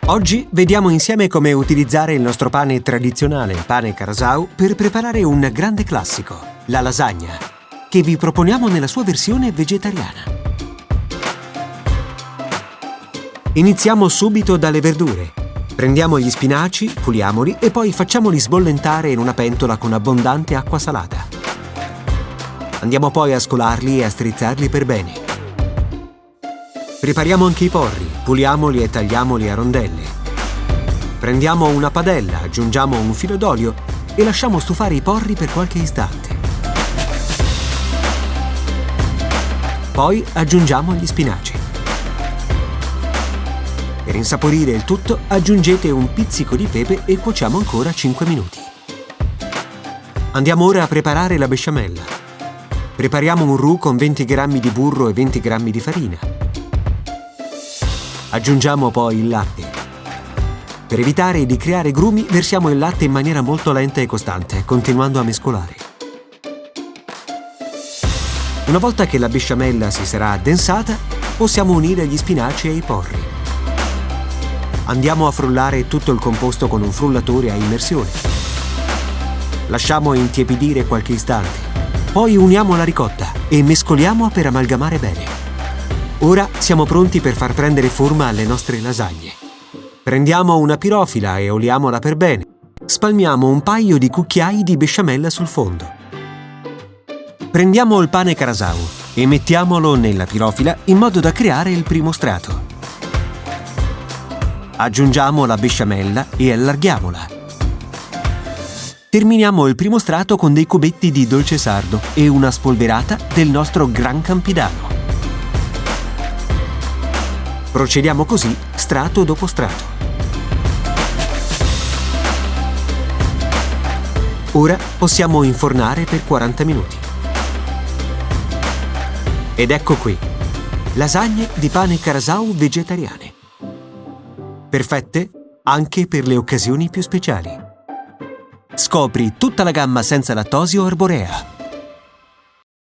Oggi vediamo insieme come utilizzare il nostro pane tradizionale, il pane Carasau, per preparare un grande classico, la lasagna, che vi proponiamo nella sua versione vegetariana. Iniziamo subito dalle verdure. Prendiamo gli spinaci, puliamoli e poi facciamoli sbollentare in una pentola con abbondante acqua salata. Andiamo poi a scolarli e a strizzarli per bene. Prepariamo anche i porri, puliamoli e tagliamoli a rondelle. Prendiamo una padella, aggiungiamo un filo d'olio e lasciamo stufare i porri per qualche istante. Poi aggiungiamo gli spinaci. Per insaporire il tutto aggiungete un pizzico di pepe e cuociamo ancora 5 minuti. Andiamo ora a preparare la besciamella. Prepariamo un roux con 20 g di burro e 20 g di farina. Aggiungiamo poi il latte. Per evitare di creare grumi versiamo il latte in maniera molto lenta e costante, continuando a mescolare. Una volta che la besciamella si sarà addensata, possiamo unire gli spinaci e i porri. Andiamo a frullare tutto il composto con un frullatore a immersione. Lasciamo intiepidire qualche istante. Poi uniamo la ricotta e mescoliamo per amalgamare bene. Ora siamo pronti per far prendere forma alle nostre lasagne. Prendiamo una pirofila e oliamola per bene. Spalmiamo un paio di cucchiai di besciamella sul fondo. Prendiamo il pane Carasau e mettiamolo nella pirofila in modo da creare il primo strato. Aggiungiamo la besciamella e allarghiamola. Terminiamo il primo strato con dei cubetti di dolce sardo e una spolverata del nostro Gran Campidano. Procediamo così strato dopo strato. Ora possiamo infornare per 40 minuti. Ed ecco qui, lasagne di pane Carasau vegetariane. Perfette anche per le occasioni più speciali. Scopri tutta la gamma senza lattosio Arborea.